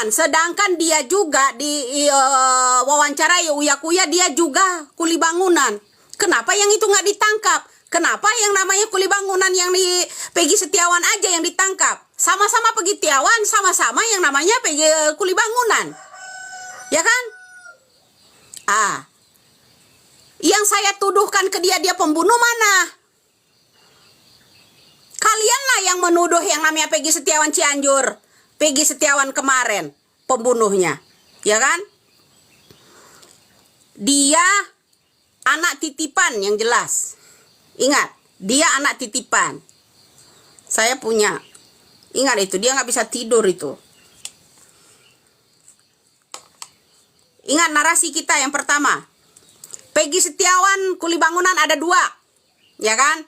Sedangkan dia juga di wawancara Uya Kuya, dia juga kuli bangunan. Kenapa yang itu nggak ditangkap? Kenapa yang namanya kuli bangunan yang di Peggy Setiawan aja yang ditangkap? Sama-sama Peggy Setiawan, sama-sama yang namanya Peggy kuli bangunan. Ya kan? Yang saya tuduhkan ke dia pembunuh mana? Kalianlah yang menuduh yang namanya Peggy Setiawan Cianjur. Peggy Setiawan kemarin pembunuhnya, ya kan? Dia anak titipan yang jelas. Ingat, dia anak titipan. Saya punya. Ingat itu, dia nggak bisa tidur itu. Ingat narasi kita yang pertama. Peggy Setiawan kuli bangunan ada 2, ya kan?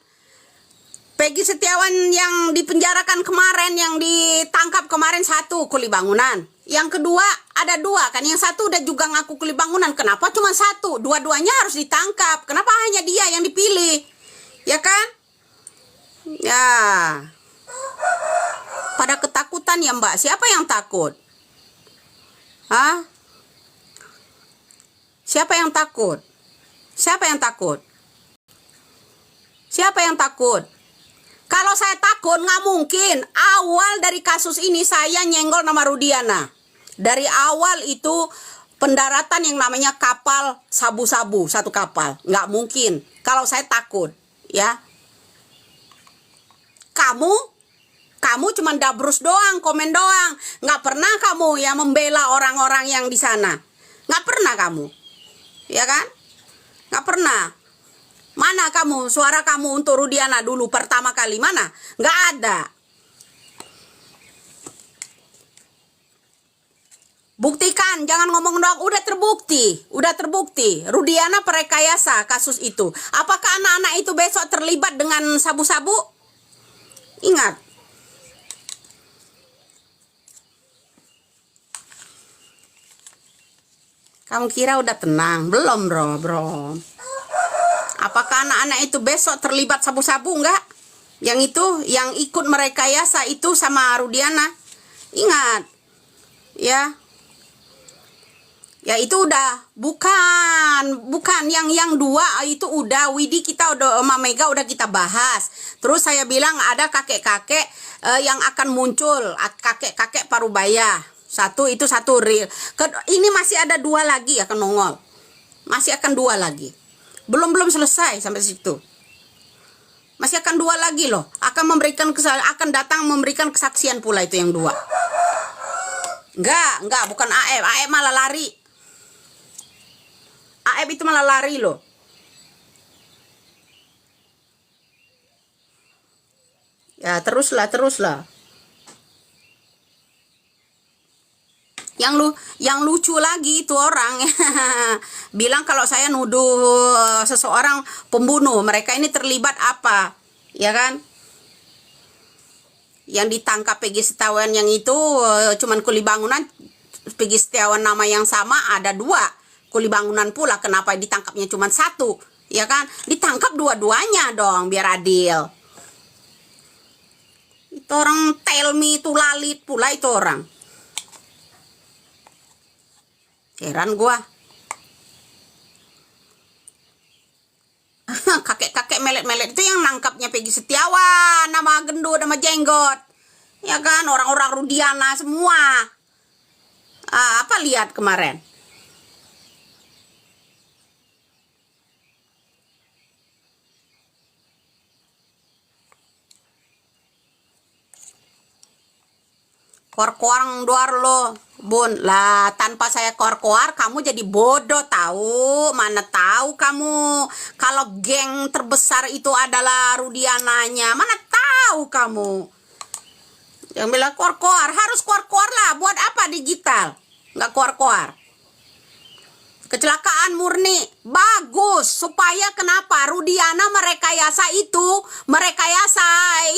Peggy Setiawan yang dipenjarakan kemarin, yang ditangkap kemarin 1 kuli bangunan. Yang kedua ada 2 kan, yang 1 udah juga ngaku kuli bangunan. Kenapa cuma 1? Dua-duanya harus ditangkap. Kenapa hanya dia yang dipilih? Ya kan? Ya. Pada ketakutan ya Mbak. Siapa yang takut? Hah? Siapa yang takut? Siapa yang takut? Siapa yang takut? Kalau saya takut, nggak mungkin. Awal dari kasus ini saya nyenggol nama Rudiana. Dari awal itu pendaratan yang namanya kapal sabu-sabu, 1 kapal. Nggak mungkin. Kalau saya takut, ya. Kamu cuma dabrus doang, komen doang. Nggak pernah kamu ya membela orang-orang yang di sana. Nggak pernah kamu. Ya kan? Nggak pernah. Mana kamu, suara kamu untuk Rudiana dulu pertama kali, mana? Nggak ada. Buktikan, jangan ngomong doang. Udah terbukti. Rudiana perekayasa kasus itu. Apakah anak-anak itu besok terlibat dengan sabu-sabu? Ingat. Kamu kira udah tenang? Belum, bro. Apakah anak-anak itu besok terlibat sabu-sabu enggak? Yang itu, yang ikut merekayasa itu sama Rudiana. Ingat. Ya. Ya itu udah. Bukan. Yang 2 itu udah. Widi kita udah, Mama Mega udah kita bahas. Terus saya bilang ada kakek-kakek yang akan muncul. Kakek-kakek Parubaya. 1 real. Ini masih ada 2 lagi akan nongol. Masih akan 2 lagi. Belum selesai sampai situ. Masih akan 2 lagi loh. Akan datang memberikan kesaksian pula itu yang 2. Enggak, bukan AF. AF malah lari. AF itu malah lari loh. Ya, teruslah. Yang lucu lagi itu orang bilang kalau saya nuduh seseorang pembunuh, mereka ini terlibat apa, ya kan? Yang ditangkap Peggy Setiawan yang itu cuman kuli bangunan. Peggy Setiawan nama yang sama ada 2 kuli bangunan pula. Kenapa ditangkapnya cuma 1, ya kan? Ditangkap dua-duanya dong biar adil. Itu orang tell me itu lalit pula itu orang. Heran gua. Kakek-kakek melet-melet itu yang nangkapnya Peggy Setiawan, nama gendut, nama jenggot. Ya kan, orang-orang Rudiana semua. Apa lihat kemarin? Koar-koar doar lo, Bun. Lah, tanpa saya koar-koar, kamu jadi bodoh tahu. Mana tahu kamu kalau geng terbesar itu adalah Rudiananya. Mana tahu kamu. Yang bilang koar-koar, harus koar-koar lah. Buat apa digital? Nggak koar-koar. Kecelakaan murni. Bagus. Supaya kenapa? Rudiana merekayasa itu. Merekayasa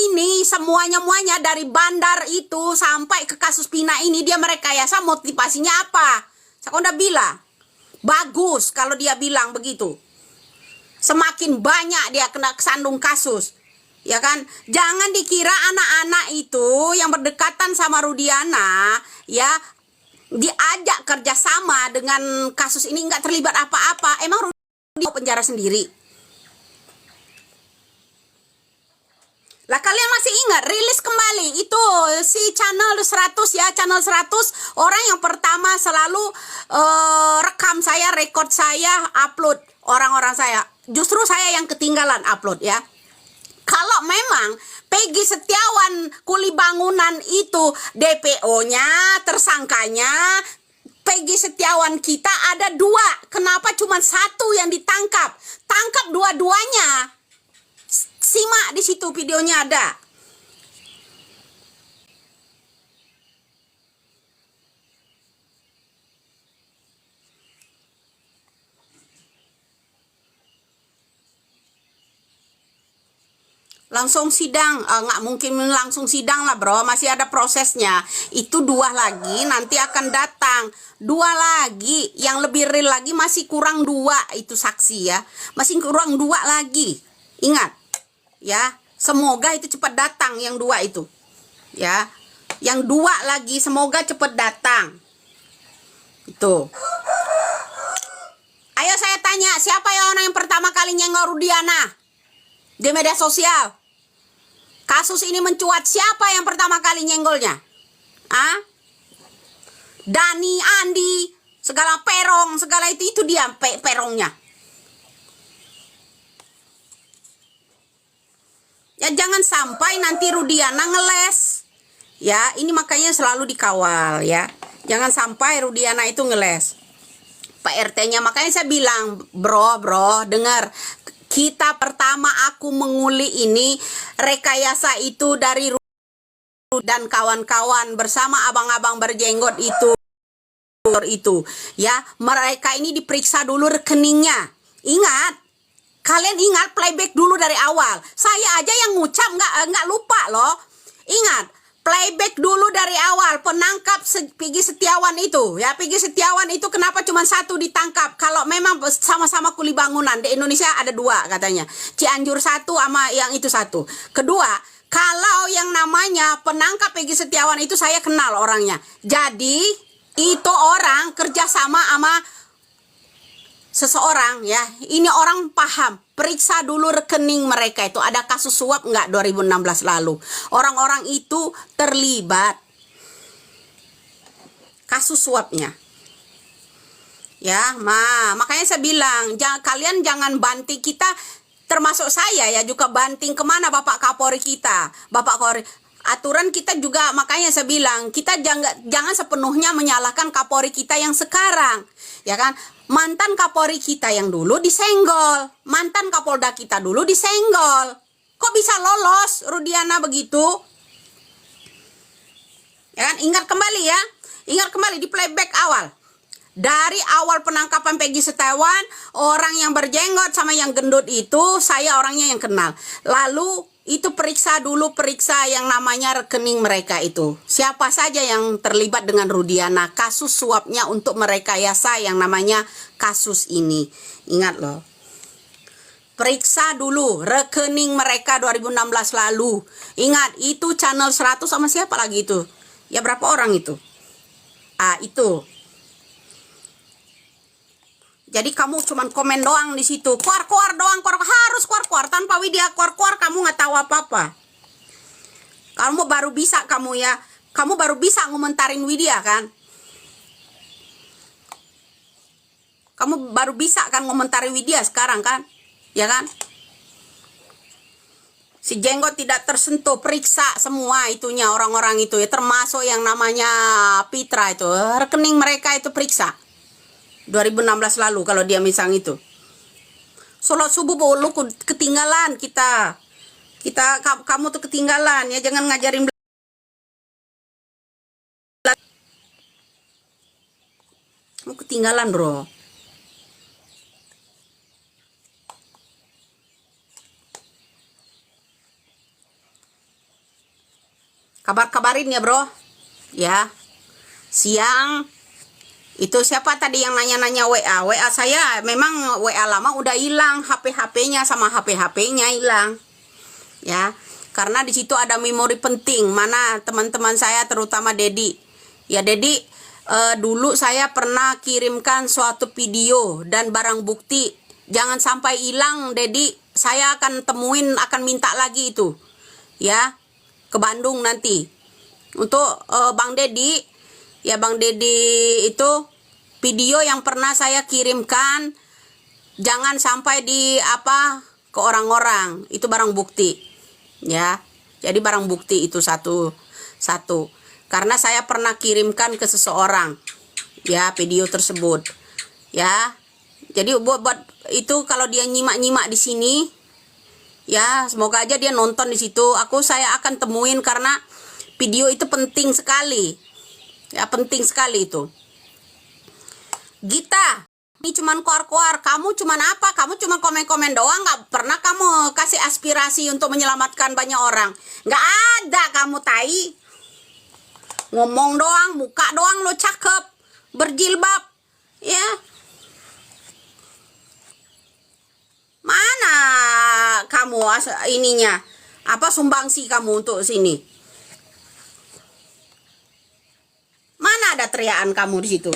ini semuanya dari bandar itu sampai ke kasus Pina ini. Dia merekayasa, motivasinya apa? Saya udah bilang. Bagus kalau dia bilang begitu. Semakin banyak dia kena kesandung kasus. Ya kan? Jangan dikira anak-anak itu yang berdekatan sama Rudiana. Ya, diajak kerjasama dengan kasus ini, nggak terlibat apa-apa. Emang Rudi mau penjara sendiri? Lah kalian masih ingat rilis kembali itu si channel 100 ya, channel 100 orang yang pertama selalu rekam saya, record saya, upload orang-orang saya. Justru saya yang ketinggalan upload ya. Kalau memang Peggy Setiawan Kuli Bangunan itu DPO-nya, tersangkanya, Peggy Setiawan kita ada 2. Kenapa cuma 1 yang ditangkap? Tangkap dua-duanya. Simak di situ videonya ada. Langsung sidang, nggak mungkin langsung sidang lah bro, masih ada prosesnya. Itu 2 lagi nanti akan datang, 2 lagi yang lebih real lagi, masih kurang 2 itu saksi ya, masih kurang 2 lagi. Ingat ya, semoga itu cepat datang yang 2 itu ya, yang 2 lagi semoga cepat datang itu. Ayo saya tanya, siapa yang orang yang pertama kali nyenggol Rudiana di media sosial? Kasus ini mencuat, siapa yang pertama kali nyenggolnya? Dani, Andi, segala Perong, segala itu dia Perongnya. Ya jangan sampai nanti Rudiana ngeles. Ya, ini makanya selalu dikawal ya. Jangan sampai Rudiana itu ngeles. Pak RT-nya, makanya saya bilang, bro, dengar. Kita pertama aku menguli ini rekayasa itu dari dan kawan-kawan bersama abang-abang berjenggot itu ya, mereka ini diperiksa dulu rekeningnya. Ingat, kalian ingat playback dulu dari awal. Saya aja yang ngucap nggak lupa loh. Ingat, playback dulu dari awal penangkap Peggy Setiawan itu ya. Peggy Setiawan itu kenapa cuma 1 ditangkap? Kalau memang sama-sama kuli bangunan, di Indonesia ada 2 katanya, Cianjur 1 sama yang itu 1. Kedua, kalau yang namanya penangkap Peggy Setiawan itu saya kenal orangnya. Jadi itu orang kerjasama sama seseorang ya. Ini orang paham. Periksa dulu rekening mereka itu, ada kasus suap enggak 2016 lalu. Orang-orang itu terlibat kasus suapnya. Ya, makanya saya bilang, kalian jangan banting kita, termasuk saya ya, juga banting kemana Bapak Kapolri kita. Bapak Kapolri, aturan kita juga, makanya saya bilang, kita jangan sepenuhnya menyalahkan Kapolri kita yang sekarang. Ya kan? Mantan Kapolri kita yang dulu disenggol, mantan Kapolda kita dulu disenggol. Kok bisa lolos Rudiana begitu? Ya kan? Ingat kembali ya, ingat kembali di playback awal. Dari awal penangkapan Peggy Setiawan, orang yang berjenggot sama yang gendut itu saya orangnya yang kenal. Lalu itu periksa yang namanya rekening mereka itu. Siapa saja yang terlibat dengan Rudiana, kasus suapnya untuk merekayasa yang namanya kasus ini. Ingat loh. Periksa dulu rekening mereka 2016 lalu. Ingat, itu channel 100 sama siapa lagi itu? Ya berapa orang itu? Itu. Jadi kamu cuman komen doang di situ, keluar doang, harus keluar tanpa Widya keluar kamu nggak tahu apa-apa. Kamu baru bisa kamu baru bisa ngomentarin Widya kan? Kamu baru bisa kan ngomentarin Widya sekarang kan? Ya kan? Si jenggot tidak tersentuh, periksa semua itunya orang-orang itu ya, termasuk yang namanya Pitra itu, rekening mereka itu periksa. 2016 lalu kalau dia misang itu. Sholat subuh lu ketinggalan kamu tuh ketinggalan ya, jangan ngajarin kamu ketinggalan bro. Kabarin ya bro ya. Siang itu siapa tadi yang nanya-nanya WA saya, memang WA lama udah hilang, HP-nya sama HP-nya hilang. Ya, karena di situ ada memori penting, mana teman-teman saya terutama Dedi. Ya Dedi, dulu saya pernah kirimkan suatu video dan barang bukti. Jangan sampai hilang, Dedi. Saya akan temuin, akan minta lagi itu, ya, ke Bandung nanti. Untuk Bang Dedi, ya Bang Dedi itu video yang pernah saya kirimkan, jangan sampai di ke orang-orang. Itu barang bukti, ya. Jadi barang bukti itu satu. Karena saya pernah kirimkan ke seseorang, ya, video tersebut, ya. Jadi buat itu kalau dia nyimak-nyimak di sini, ya, semoga aja dia nonton di situ. Saya akan temuin karena video itu penting sekali. Ya, penting sekali itu. Gita, ini cuman keluar-keluar. Kamu cuman apa? Kamu cuma komen-komen doang. Gak pernah kamu kasih aspirasi untuk menyelamatkan banyak orang. Gak ada kamu, tai. Ngomong doang, muka doang lo cakep, berjilbab, ya. Mana kamu ininya? Sumbangsi kamu untuk sini? Mana ada teriakan kamu di situ?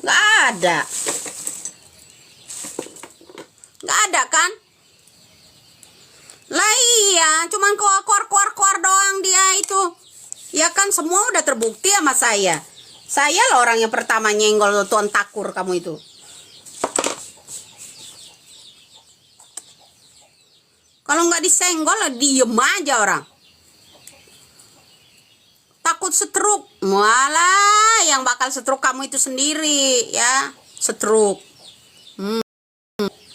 Gak ada. Gak ada kan? Lah iya, cuman keluar doang dia itu. Ya kan, semua udah terbukti sama saya. Saya lah orang yang pertama nyenggol Tuan Takur kamu itu. Kalau nggak disenggol, diem aja orang. Takut stroke. Malah yang bakal stroke kamu itu sendiri, ya. Stroke.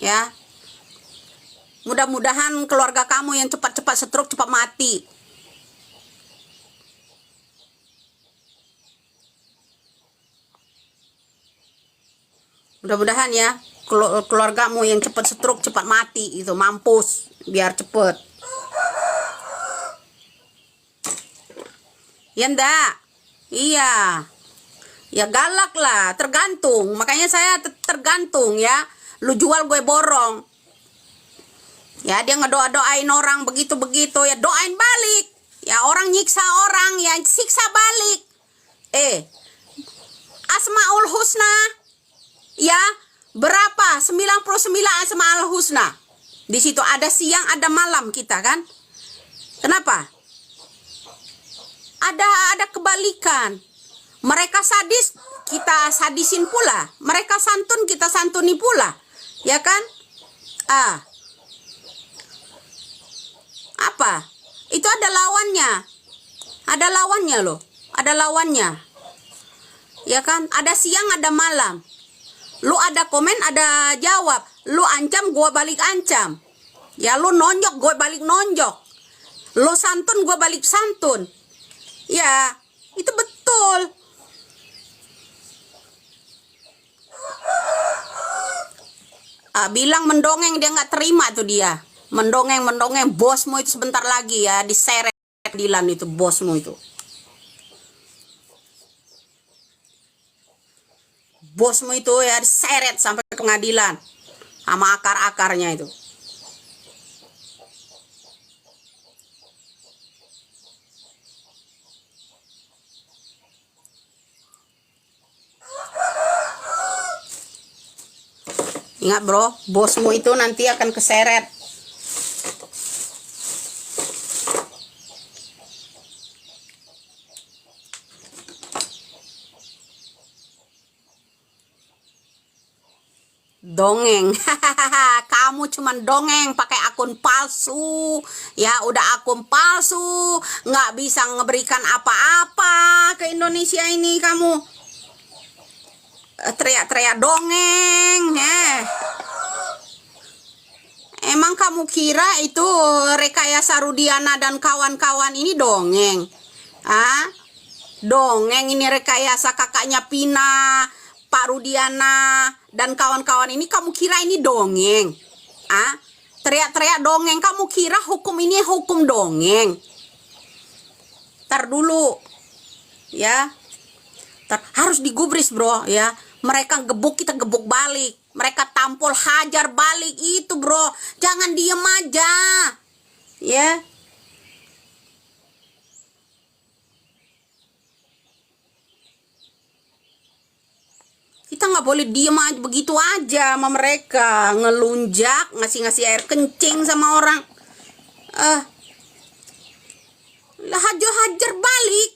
Ya. Mudah-mudahan keluarga kamu yang cepat-cepat stroke, cepat mati. Mudah-mudahan ya keluargamu yang cepat stroke, cepat mati itu, mampus biar cepet. Ya ndak? Iya. Ya galak lah, tergantung. Makanya saya tergantung ya. Lu jual gue borong. Ya dia ngedoa-doain orang begitu-begitu, ya doain balik. Ya orang nyiksa orang, ya siksa balik. Asmaul Husna. Ya, berapa? 99 Asmaul Husna. Di situ ada siang, ada malam kita kan? Kenapa? Ada kebalikan. Mereka sadis, kita sadisin pula. Mereka santun, kita santuni pula. Ya kan? Apa? Itu ada lawannya. Ada lawannya loh. Ada lawannya. Ya kan? Ada siang, ada malam. Lu ada komen, ada jawab. Lu ancam, gue balik ancam. Ya lu nonjok, gue balik nonjok. Lu santun, gue balik santun. Ya, itu betul. Bilang mendongeng, dia nggak terima tuh dia. Mendongeng, bosmu itu sebentar lagi ya diseret pengadilan itu, bosmu itu. Bosmu itu ya diseret sampai pengadilan sama akar-akarnya itu. Ingat bro, bosmu itu nanti akan keseret. Dongeng. Kamu cuman dongeng pakai akun palsu. Ya udah akun palsu, nggak bisa ngeberikan apa-apa ke Indonesia ini kamu. Teriak-teriak dongeng. Emang kamu kira itu rekayasa Rudiana dan kawan-kawan ini dongeng? Dongeng ini rekayasa kakaknya Pina, Pak Rudiana dan kawan-kawan ini, kamu kira ini dongeng? Teriak-teriak dongeng, kamu kira hukum ini hukum dongeng? Ntar dulu ya, harus digubris bro ya. Mereka gebuk, kita gebuk balik. Mereka tampol, hajar balik itu bro. Jangan diem aja ya. Kita nggak boleh diem aja begitu aja sama mereka, ngelunjak, ngasih air kencing sama orang. Lah hajar balik.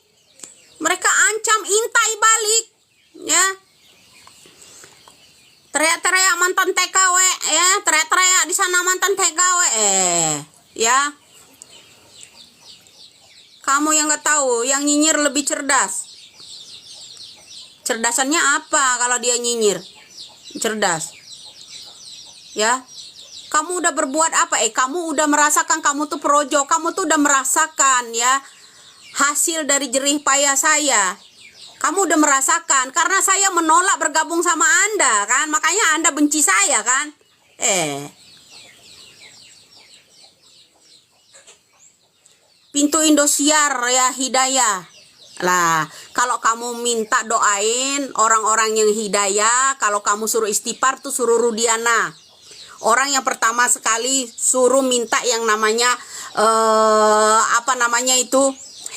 Mereka ancam intai balik, ya. Teriak-teriak mantan TKW, ya. Teriak-teriak di sana mantan TKW, ya. Kamu yang nggak tahu, yang nyinyir lebih cerdas. Cerdasannya apa kalau dia nyinyir? Cerdas. Ya. Kamu udah berbuat apa? Kamu udah merasakan, kamu tuh projo, kamu tuh udah merasakan, ya, hasil dari jerih payah saya. Kamu udah merasakan, karena saya menolak bergabung sama Anda, kan? Makanya Anda benci saya, kan? Pintu Indosiar, ya, hidayah. Lah, kalau kamu minta doain orang-orang yang hidayah, kalau kamu suruh istighfar tuh suruh Rudiana. Orang yang pertama sekali suruh minta yang namanya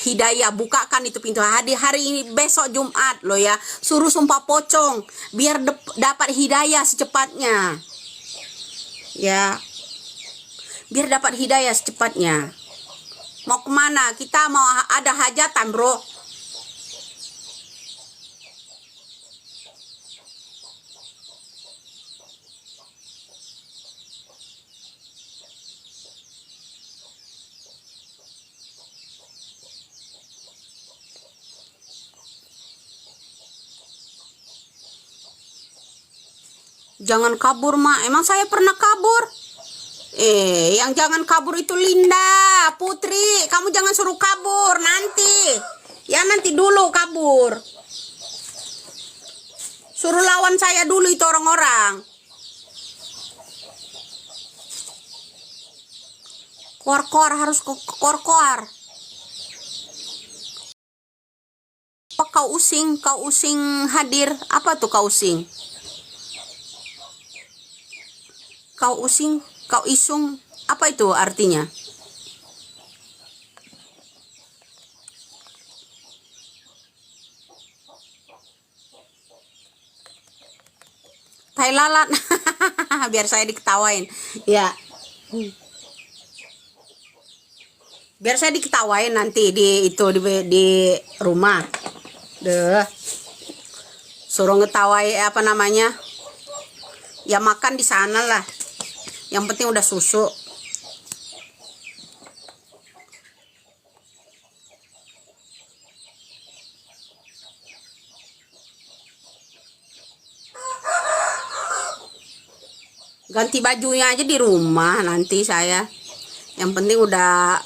hidayah. Bukakan itu pintu hari ini, besok Jumat loh, ya. Suruh sumpah pocong biar dapat hidayah secepatnya. Ya. Biar dapat hidayah secepatnya. Mau kemana? Kita mau ada hajatan, bro. Jangan kabur, Mak. Emang saya pernah kabur? Yang jangan kabur itu Linda, Putri. Kamu jangan suruh kabur nanti. Ya, nanti dulu kabur. Suruh lawan saya dulu itu orang-orang. Kor-kor, harus kor-kor. Apa kau using hadir? Apa tuh kau using? Kau using, kau isung, apa itu artinya? Tai lalat. Biar saya diketawain. Ya. Biar saya diketawain nanti di rumah. Suruh ngetawai apa namanya? Ya makan di sana lah. Yang penting udah susu. Ganti bajunya aja di rumah nanti saya. Yang penting udah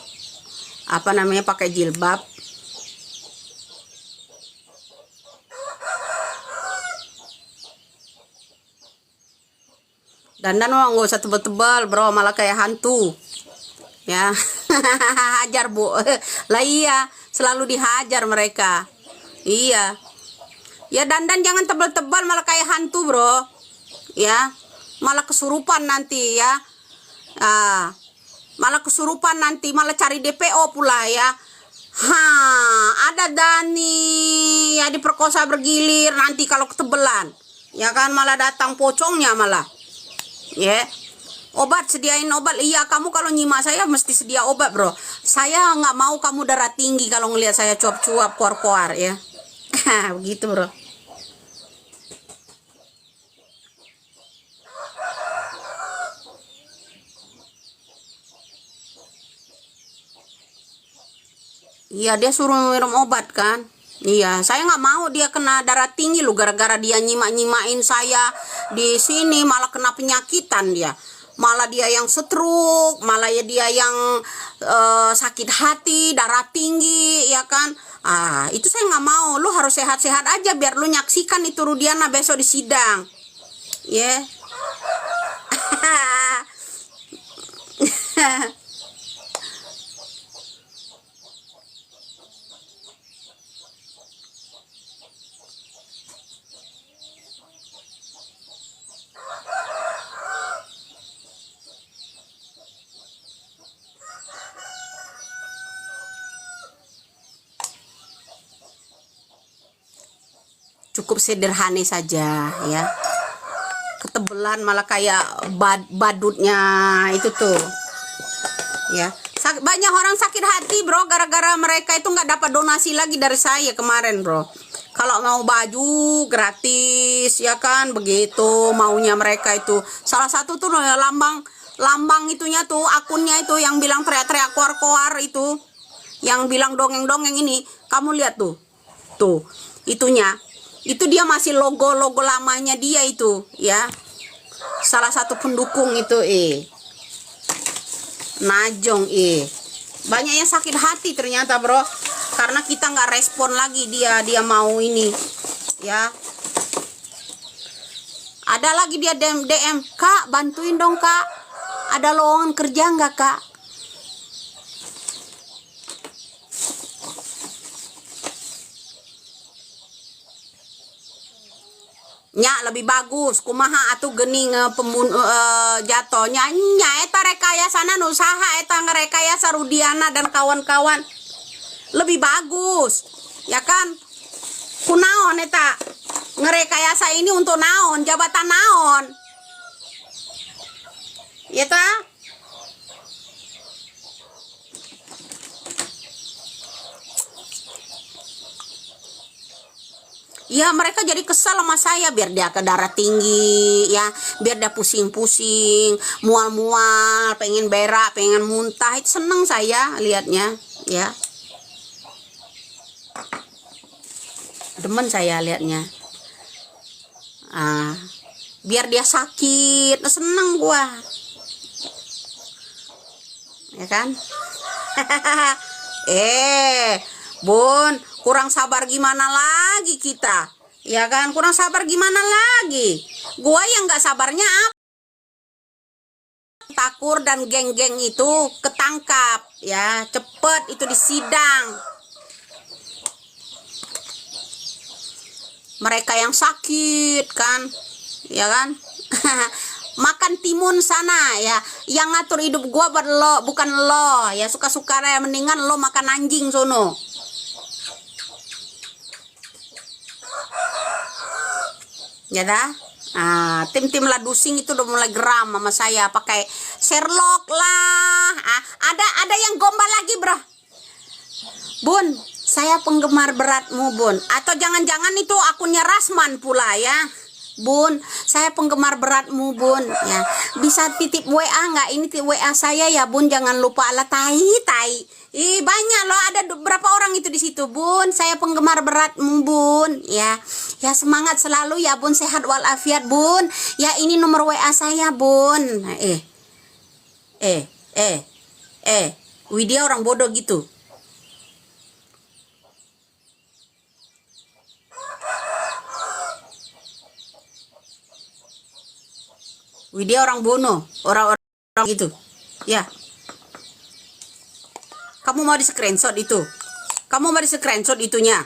apa namanya, pakai jilbab. Dandan nggak usah tebel-tebel, bro, malah kayak hantu. Ya. Hajar, Bu. Lah iya, selalu dihajar mereka. Iya. Ya, dandan jangan tebel-tebel malah kayak hantu, bro. Ya. Malah kesurupan nanti, ya. Malah kesurupan nanti, malah cari DPO pula, ya. Ada Dani ya diperkosa bergilir nanti kalau ketebelan. Ya kan, malah datang pocongnya malah. Ya. Obat, sediain obat. Iya, kamu kalau nyimak saya mesti sedia obat, bro. Saya nggak mau kamu darah tinggi kalau ngelihat saya cuap-cuap, kuar-kuar, ya. Begitu, bro. Iya, dia suruh minum obat kan. Iya, saya nggak mau dia kena darah tinggi loh, gara-gara dia nyimak-nyimain saya di sini, malah kena penyakitan dia. Malah dia yang stroke, malah ya dia yang sakit hati, darah tinggi, ya kan. Itu saya nggak mau. Lu harus sehat-sehat aja biar lu nyaksikan itu Rudiana besok di sidang. Ya. Yeah. cukup sederhana saja ya. Ketebelan malah kayak badutnya itu tuh ya. Banyak orang sakit hati bro, gara-gara mereka itu nggak dapat donasi lagi dari saya kemarin bro. Kalau mau baju gratis ya kan, begitu maunya mereka itu. Salah satu tuh lambang itunya tuh, akunnya itu yang bilang teriak-teriak koar-koar itu, yang bilang dongeng-dongeng ini, kamu lihat tuh itunya, itu dia masih logo lamanya dia itu ya. Salah satu pendukung itu Najong banyak yang sakit hati ternyata bro, karena kita nggak respon lagi dia mau ini ya. Ada lagi dia DM, Kak bantuin dong Kak, ada lowongan kerja nggak Kak? Nya lebih bagus kumaha atuh gening jatohnya nya eta rekayasa usaha eta ngerekayasa Rudiana dan kawan-kawan lebih bagus ya kan. Kunaon eta ngerekayasa ini untuk naon, jabatan naon ya ta. Ya mereka jadi kesal sama saya, biar dia ke darah tinggi ya, biar dia pusing-pusing, mual-mual, pengen berak, pengen muntah. Itu seneng saya lihatnya ya, demen saya lihatnya. Biar dia sakit, seneng gua ya kan. Bun, kurang sabar gimana lagi kita ya kan, kurang sabar gimana lagi. Gua yang nggak sabarnya apa, Takur dan geng-geng itu ketangkap ya, cepet itu di sidang. Mereka yang sakit kan ya kan. Makan timun sana ya, yang ngatur hidup gua lo bukan lo ya, suka-suka ya, mendingan lo makan anjing sono ya dah. Tim-tim ladusing itu udah mulai geram sama saya, pakai Sherlock lah. Ada yang gombal lagi bro. Bun, saya penggemar beratmu Bun, atau jangan-jangan itu akunnya Rasman pula ya. Bun, saya penggemar beratmu Bun ya, bisa titip WA nggak? Ini WA saya ya Bun, jangan lupa. Ala tai. Banyak loh, ada berapa orang itu di situ Bun, saya penggemar beratmu Bun ya. Ya semangat selalu ya Bun, sehat walafiat Bun ya, ini nomor WA saya Bun. Widya orang bodoh gitu. Widya orang bono, orang-orang gitu ya. Kamu mau di screenshot itu, kamu mau di screenshot itunya,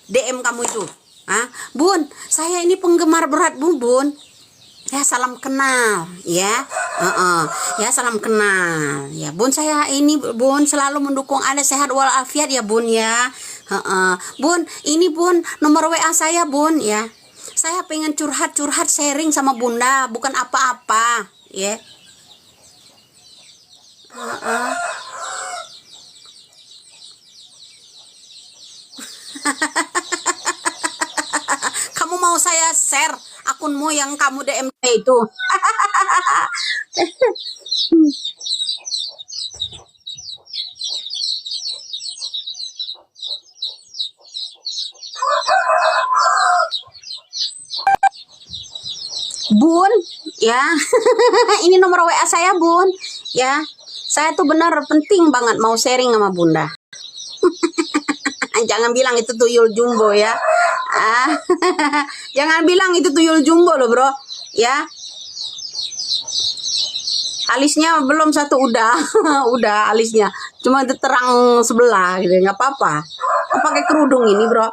DM kamu itu. Bun, saya ini penggemar berat Bun ya, salam kenal ya. Ya salam kenal ya Bun, saya ini Bun selalu mendukung Anda sehat walafiat ya Bun ya. Bun, ini Bun nomor WA saya Bun ya, saya pengen curhat sharing sama Bunda, bukan apa-apa ya. Kamu mau saya share akunmu yang kamu DM itu? Bun ya. Ini nomor WA saya Bun ya, saya tuh benar penting banget mau sharing sama Bunda. Jangan bilang itu tuyul jumbo ya. Jangan bilang itu tuyul jumbo loh bro ya. Alisnya belum satu udah udah alisnya cuma terang sebelah gitu, nggak apa-apa. Pakai kerudung ini bro.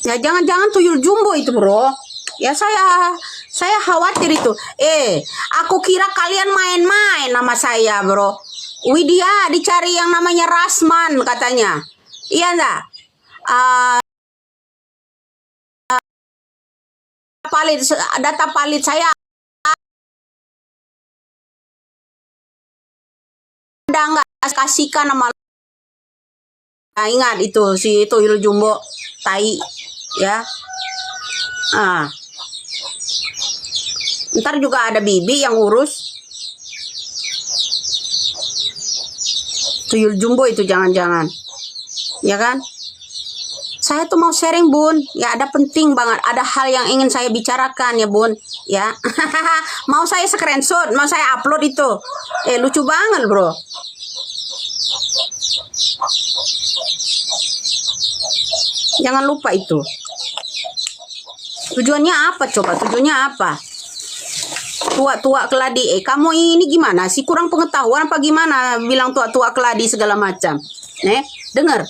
Ya jangan tuyul jumbo itu bro ya, saya khawatir itu. Aku Aku kira kalian main-main nama saya, bro. Widya dicari yang namanya Rasman katanya. Iya enggak? Data valid saya ada nggak, kasihkan nama. Nah, ingat itu si Tuyul Jumbo tai ya. Ntar juga ada Bibi yang urus. Tuyul Jumbo itu jangan-jangan, ya kan? Saya tuh mau sharing, Bun. Ya, ada penting banget. Ada hal yang ingin saya bicarakan ya, Bun. Ya. Mau saya screenshot, mau saya upload itu. Lucu banget, bro. Jangan lupa itu. Tujuannya apa coba? Tujuannya apa? Tua-tua keladi. Kamu ini gimana sih? Kurang pengetahuan apa gimana? Bilang tua-tua keladi segala macam. Dengar.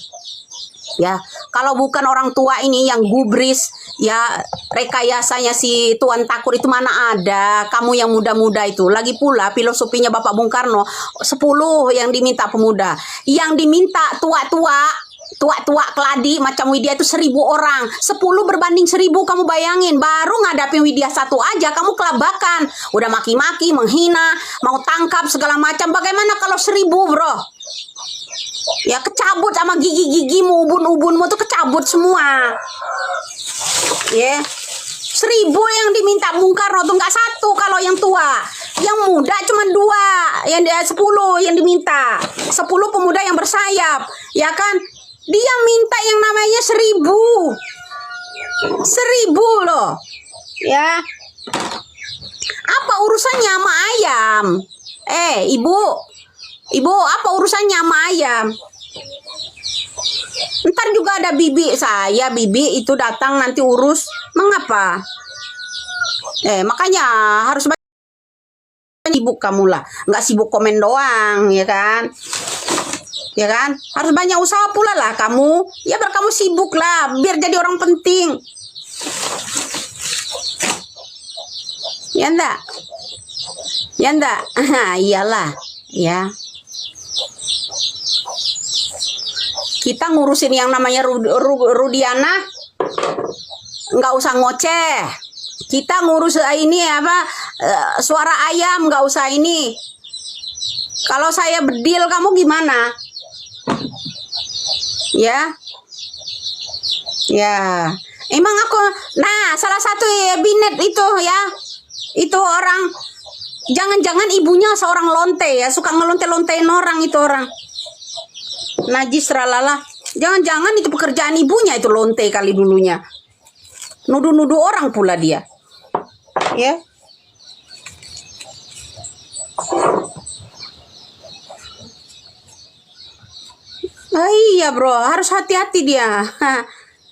Ya, kalau bukan orang tua ini yang gubris, ya rekayasanya si Tuan Takur itu mana ada. Kamu yang muda-muda itu. Lagi pula filosofinya Bapak Bung Karno, 10 yang diminta pemuda. Yang diminta tua-tua keladi macam Widya itu 1000 orang. 10 berbanding 1000, kamu bayangin. Baru ngadapin Widya satu aja kamu kelabakan. Udah maki-maki, menghina, mau tangkap segala macam. Bagaimana kalau 1000, bro? Ya kecabut sama gigi-gigimu, ubun-ubunmu tuh kecabut semua. Ya, 1000 yang diminta Bung Karno tuh nggak 1 kalau yang tua. Yang muda cuma 2, yang 10 yang diminta. 10 pemuda yang bersayap, ya kan? Dia minta yang namanya 1000. 1000 loh. Ya. Apa urusannya sama ayam? Ibu, apa urusannya sama ayam? Ntar juga ada bibi itu datang nanti urus. Mengapa? Makanya harus sibuk kamu lah. Nggak sibuk komen doang, ya kan? Ya kan? Harus banyak usaha pula lah kamu. Ya biar kamu sibuk lah, biar jadi orang penting. Ya enggak? Ya enggak? Iyalah, ya. Kita ngurusin yang namanya Rudiana, nggak usah ngoceh. Kita ngurus ini apa, suara ayam nggak usah ini. Kalau saya bedil kamu gimana? Ya, emang aku. Nah, salah satu ya Binet itu ya, itu orang. Jangan-jangan ibunya seorang lonte ya, suka ngelonte-lontein orang itu orang. Najis ralala. Jangan-jangan itu pekerjaan ibunya itu lonte kali dulunya. Nuduh-nuduh orang pula dia. Ya. Iya bro, harus hati-hati dia.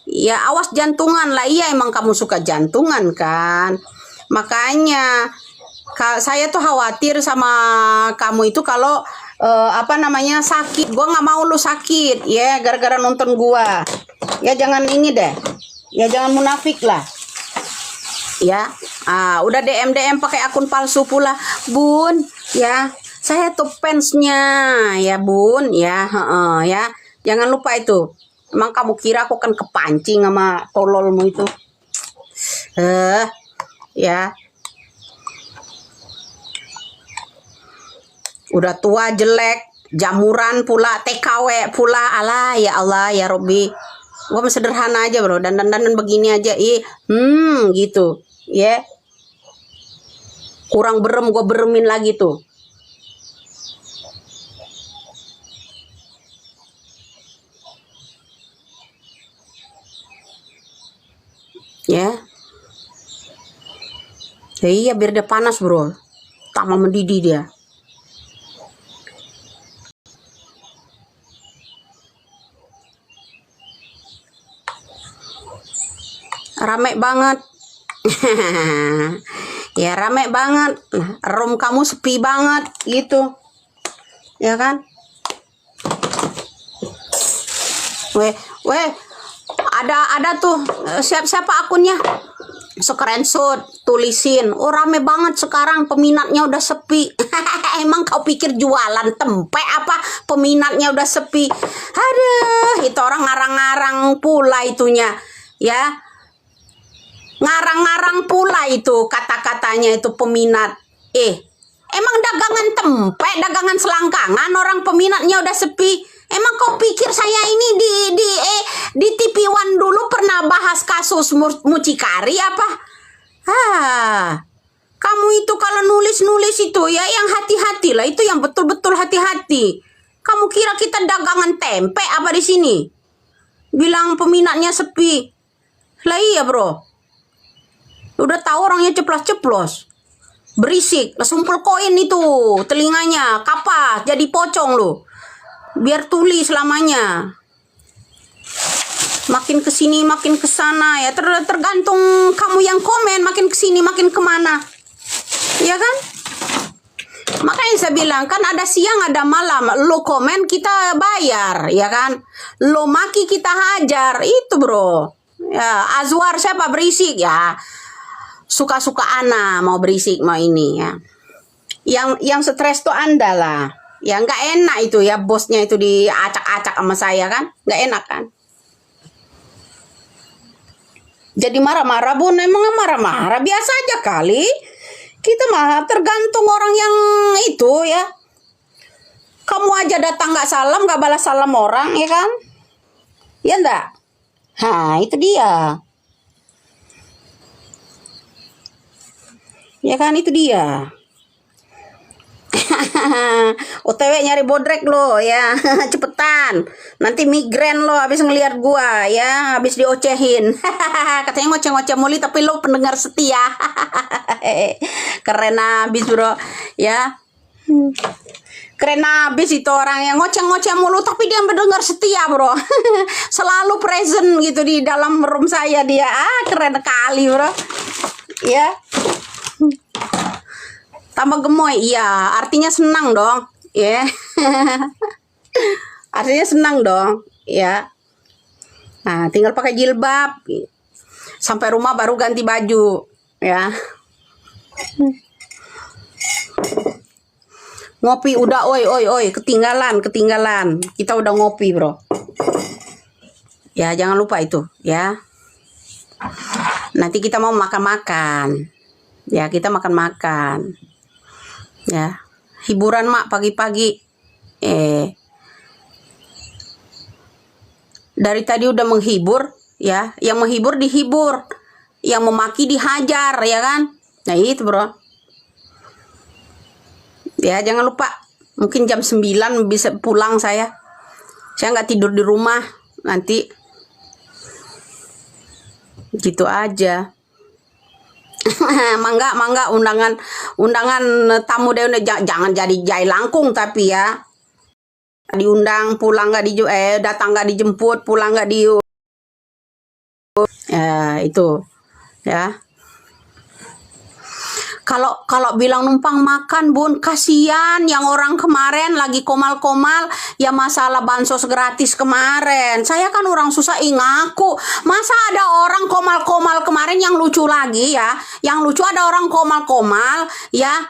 Ya awas jantungan lah. Iya emang kamu suka jantungan kan. Makanya saya tuh khawatir sama kamu itu kalau sakit. Gua nggak mau lu sakit ya gara-gara nonton gua. Ya jangan ini deh. Ya jangan munafik lah. Ya, udah DM pakai akun palsu pula, Bun. Ya, saya tuh fansnya ya Bun. Ya, ya. Jangan lupa itu. Emang kamu kira aku kan kepancing sama tololmu itu? Ya. Udah tua jelek, jamuran pula, TKW pula. Alah ya Allah ya Robbi. Gua sederhana aja bro, dan begini aja. Gitu. Ya. Kurang berem, gua beremin lagi tuh. Ya. Iya biar dia panas bro. Tambah mendidih dia. Rame banget. Ya rame banget. Room kamu sepi banget gitu. Ya kan? Ada tuh siapa akunnya? Screenshot tulisin, oh rame banget sekarang, peminatnya udah sepi. Emang kau pikir jualan tempe apa peminatnya udah sepi? Aduh, itu orang ngarang-ngarang pula itunya, ya. Ngarang-ngarang pula itu kata-katanya itu peminat. Emang dagangan tempe, dagangan selangkangan orang peminatnya udah sepi. Emang kau pikir saya ini di TV One dulu pernah bahas kasus mucikari apa? Kamu itu kalau nulis-nulis itu ya yang hati-hati lah, itu yang betul-betul hati-hati. Kamu kira kita dagangan tempe apa di sini? Bilang peminatnya sepi. Lah iya, Bro. Udah tahu orangnya ceplos-ceplos. Berisik, sumpel koin itu telinganya, kapas, jadi pocong lo. Biar tuli selamanya. Makin kesini makin kesana ya, tergantung kamu yang komen, makin kesini makin kemana, ya kan? Makanya saya bilang kan ada siang ada malam, lo komen kita bayar, ya kan? Lo maki kita hajar, itu bro. Ya, Azwar siapa berisik ya? Suka-suka ana mau berisik mau ini ya. Yang stres tuh Anda lah. Ya nggak enak itu ya, bosnya itu diacak-acak sama saya kan, nggak enak kan? Jadi marah-marah bun, emang marah-marah biasa aja kali. Kita mah tergantung orang yang itu ya. Kamu aja datang nggak salam, nggak balas salam orang ya kan? Ya enggak? Itu dia. Ya kan, itu dia. OTW nyari bodrek lo ya. Cepetan, nanti migren lo habis ngelihat gua ya, habis diocehin. Katanya ngoceh-ngoceh muli tapi lo pendengar setia. Keren abis bro ya. Keren abis itu orang yang ngoceh-ngoceh mulu tapi dia pendengar setia bro. Selalu present gitu di dalam room saya dia. Keren kali bro ya. Tambah gemoy, iya, artinya senang dong, ya. Artinya senang dong, ya. Nah, tinggal pakai jilbab, sampai rumah baru ganti baju, ya. Ngopi udah, oi, ketinggalan. Kita udah ngopi, bro. Ya, jangan lupa itu, ya. Nanti kita mau makan-makan, ya, kita makan-makan. Ya, hiburan mak pagi-pagi. Dari tadi udah menghibur, ya. Yang menghibur dihibur, yang memaki dihajar, ya kan? Nah itu bro. Ya jangan lupa, mungkin jam 9 bisa pulang saya. Saya nggak tidur di rumah nanti. Gitu aja. mangga undangan tamu deh, jangan jadi jai langkung tapi ya diundang pulang nggak datang nggak dijemput, pulang nggak itu ya. Kalau bilang numpang makan bun, kasihan yang orang kemarin lagi komal-komal ya, masalah bansos gratis kemarin. Saya kan orang susah ngaku. Masa ada orang komal-komal kemarin yang lucu lagi ya. Yang lucu ada orang komal-komal ya.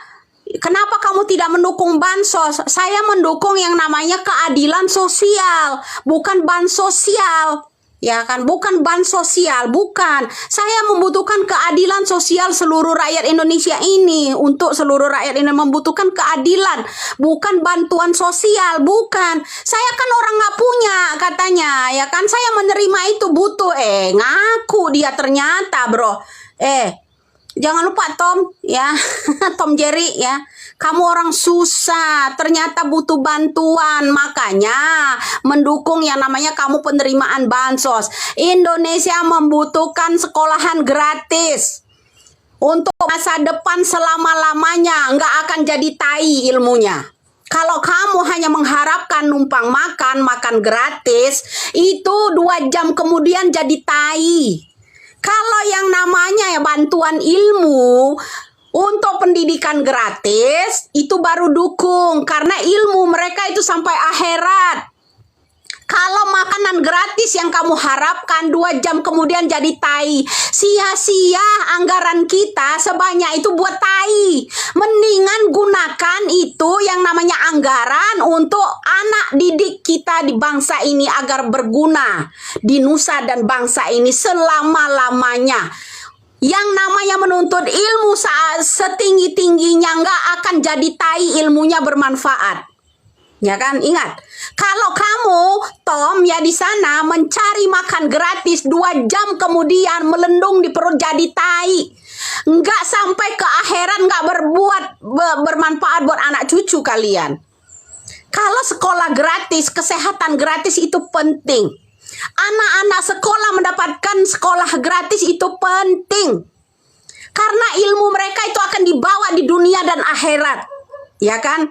Kenapa kamu tidak mendukung bansos? Saya mendukung yang namanya keadilan sosial, bukan bansosial. Ya kan, bukan bansosial, bukan. Saya membutuhkan keadilan sosial seluruh rakyat Indonesia ini. Untuk seluruh rakyat ini membutuhkan keadilan, bukan bantuan sosial, bukan. Saya kan orang nggak punya katanya, ya kan. Saya menerima itu butuh, ngaku dia ternyata bro. Jangan lupa Tom, ya. Tom Jerry ya. Kamu orang susah, ternyata butuh bantuan. Makanya mendukung yang namanya kamu penerimaan bansos. Indonesia membutuhkan sekolahan gratis. Untuk masa depan selama-lamanya. Nggak akan jadi tai ilmunya. Kalau kamu hanya mengharapkan numpang makan gratis, itu 2 jam kemudian jadi tai. Kalau yang namanya ya bantuan ilmu untuk pendidikan gratis, itu baru dukung. Karena ilmu mereka itu sampai akhirat. Kalau makanan gratis yang kamu harapkan 2 jam kemudian jadi tai, sia-sia anggaran kita sebanyak itu buat tai. Mendingan gunakan itu yang namanya anggaran untuk anak didik kita di bangsa ini agar berguna di nusa dan bangsa ini selama-lamanya. Yang namanya menuntut ilmu saat setinggi-tingginya nggak akan jadi tai, ilmunya bermanfaat. Ya kan, ingat, kalau kamu Tom ya di sana mencari makan gratis 2 jam kemudian melendung di perut jadi tai, nggak sampai ke akhirat, nggak bermanfaat buat anak cucu kalian. Kalau sekolah gratis, kesehatan gratis itu penting. Anak-anak sekolah mendapatkan sekolah gratis itu penting. Karena ilmu mereka itu akan dibawa di dunia dan akhirat. Ya kan?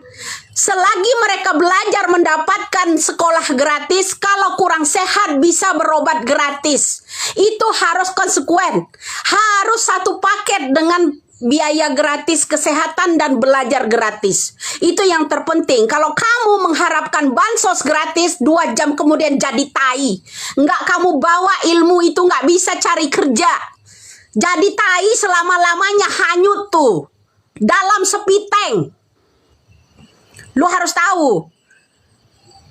Selagi mereka belajar mendapatkan sekolah gratis, kalau kurang sehat bisa berobat gratis. Itu harus konsekuen. Harus satu paket dengan biaya gratis kesehatan dan belajar gratis. Itu yang terpenting. Kalau kamu mengharapkan bansos gratis 2 jam kemudian jadi tai, nggak kamu bawa ilmu itu, nggak bisa cari kerja. Jadi tai selama-lamanya, hanyut tuh dalam sepiteng. Lu harus tahu.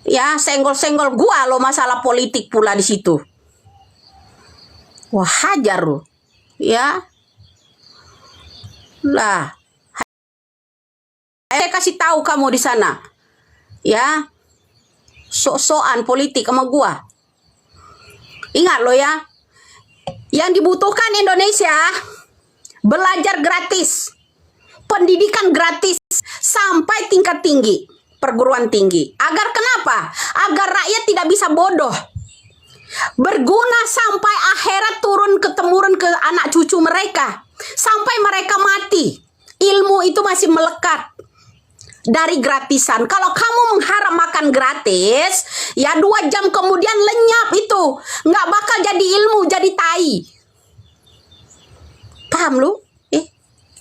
Ya, senggol-senggol gua lo masalah politik pula di situ. Wah, hajar lu. Ya. Lah. Saya kasih tahu kamu di sana. Ya. Sok-sokan politik sama gua. Ingat lo ya. Yang dibutuhkan Indonesia belajar gratis. Pendidikan gratis sampai tingkat tinggi, perguruan tinggi. Agar kenapa? Agar rakyat tidak bisa bodoh. Berguna sampai akhirat turun ke temurun ke anak cucu mereka. Sampai mereka mati. Ilmu itu masih melekat dari gratisan. Kalau kamu mengharap makan gratis, ya 2 jam kemudian lenyap itu. Nggak bakal jadi ilmu, jadi tai. Paham lu?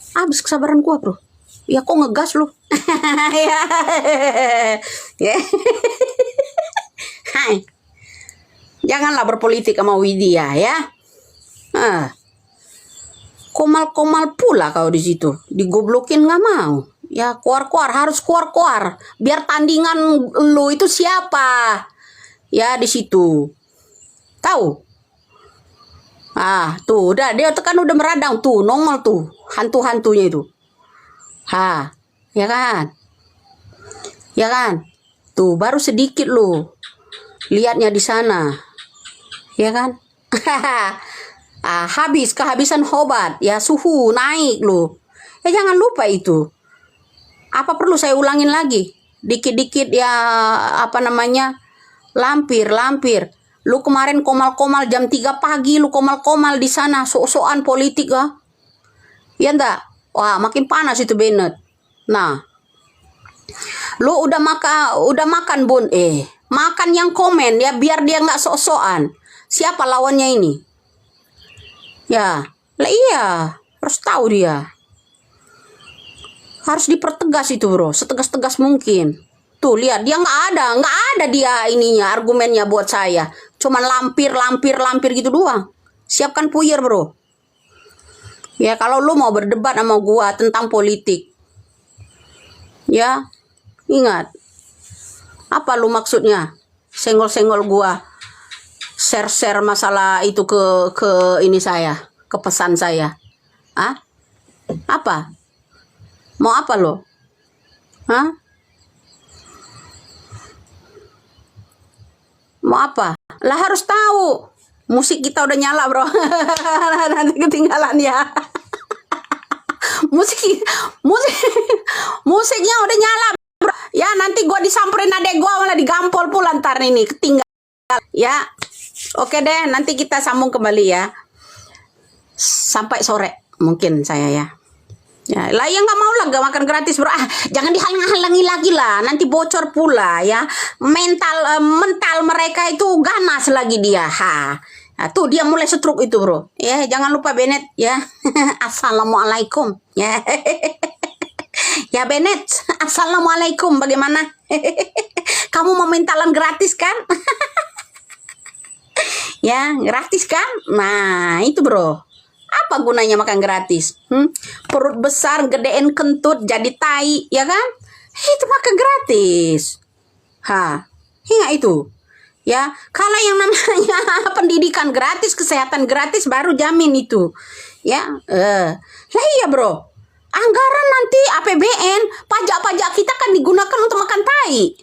Habis kesabaran gua, bro. Ya kok ngegas lu. Hai. Janganlah berpolitik sama Widya ya. Komal-komal pula kau di situ. Digoblokin nggak mau. Ya keluar-keluar, harus keluar-keluar. Biar tandingan lu itu siapa. Ya di situ. Tahu? Tuh udah, dia kan udah meradang tuh, nongol tuh hantu-hantunya itu. Ya kan? Ya kan? Tuh baru sedikit lo lihatnya di sana. Ya kan? Habis kehabisan obat, ya suhu naik lo. Ya jangan lupa itu. Apa perlu saya ulangin lagi? Dikit-dikit ya apa namanya? Lampir. Lu kemarin komal-komal jam 3 pagi, lu komal-komal di sana, sok-sokan politik ah. Ya enggak? Wah, makin panas itu Bennett. Nah. Lu udah makan Bun. Makan yang komen ya biar dia enggak sok-sokan. Siapa lawannya ini? Ya, lah iya, harus tahu dia. Harus dipertegas itu, bro, setegas-tegas mungkin. Tuh lihat, dia nggak ada dia ininya argumennya buat saya. Cuman lampir gitu doang. Siapkan puyer, bro. Ya kalau lu mau berdebat sama gua tentang politik, ya ingat. Apa lu maksudnya? Senggol-senggol gua, share masalah itu ke ini saya, ke pesan saya. Apa? Mau apa lo? Mau apa? Lah harus tahu. Musik kita udah nyala, bro. Nanti ketinggalan ya. Musiknya udah nyala, bro. Ya nanti gua disamperin adek gua malah digampol pula ntar ini ketinggalan. Ya. Oke deh, nanti kita sambung kembali ya. Sampai sore mungkin saya ya. Ya, lah yang nggak mau lah gak makan gratis, bro. Jangan dihalang-halangi lagi lah, nanti bocor pula ya. Mental mereka itu ganas lagi dia. Tuh dia mulai stroke itu, bro. Ya, jangan lupa Bennett ya. Assalamualaikum. Ya. Ya Bennett, assalamualaikum. Bagaimana? Kamu mau mentalan gratis kan? Ya, gratis kan? Nah, itu bro. Apa gunanya makan gratis? Perut besar, gedein kentut, jadi tai, ya kan? Itu makan gratis. Ingat itu. Ya, kalau yang namanya pendidikan gratis, kesehatan gratis, baru jamin itu. Ya, lah iya bro. Anggaran nanti APBN, pajak-pajak kita kan digunakan untuk makan tai.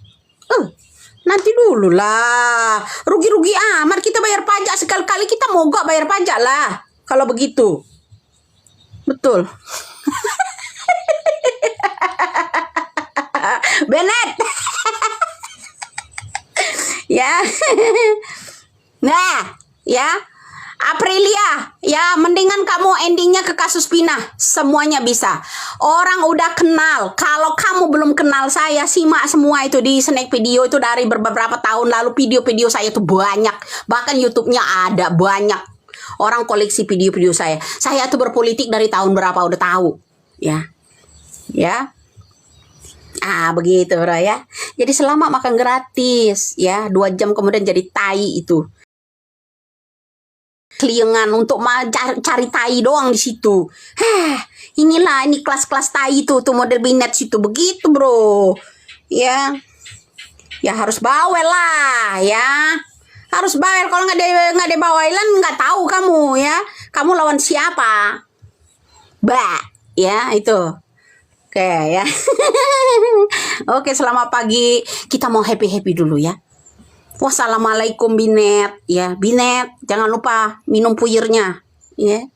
Nanti dulu lah. Rugi-rugi amat kita bayar pajak. Sekali-kali kita mogok bayar pajak lah. Kalau begitu. Betul. Benet. Ya. Nah, ya. Aprilia, ya mendingan kamu endingnya ke kasus Pinah. Semuanya bisa. Orang udah kenal. Kalau kamu belum kenal saya, simak semua itu di snack video itu dari beberapa tahun lalu. Video-video saya tuh banyak. Bahkan YouTube-nya ada banyak. Orang koleksi video-video saya. Saya tuh berpolitik dari tahun berapa udah tahu. Ya. Ya. Begitu bro ya. Jadi selama makan gratis ya, 2 jam kemudian jadi tai itu. Keliengan untuk cari tai doang di situ. Inilah ini kelas-kelas tai itu tuh model binet situ begitu bro. Ya. Ya harus bawel lah ya. Harus bawel, kalau nggak ada bawelan nggak tahu kamu ya. Kamu lawan siapa? Ya itu. Oke ya. Oke, selamat pagi. Kita mau happy-happy dulu ya. Wassalamualaikum Binet. Ya, Binet, jangan lupa minum puyirnya. Ya.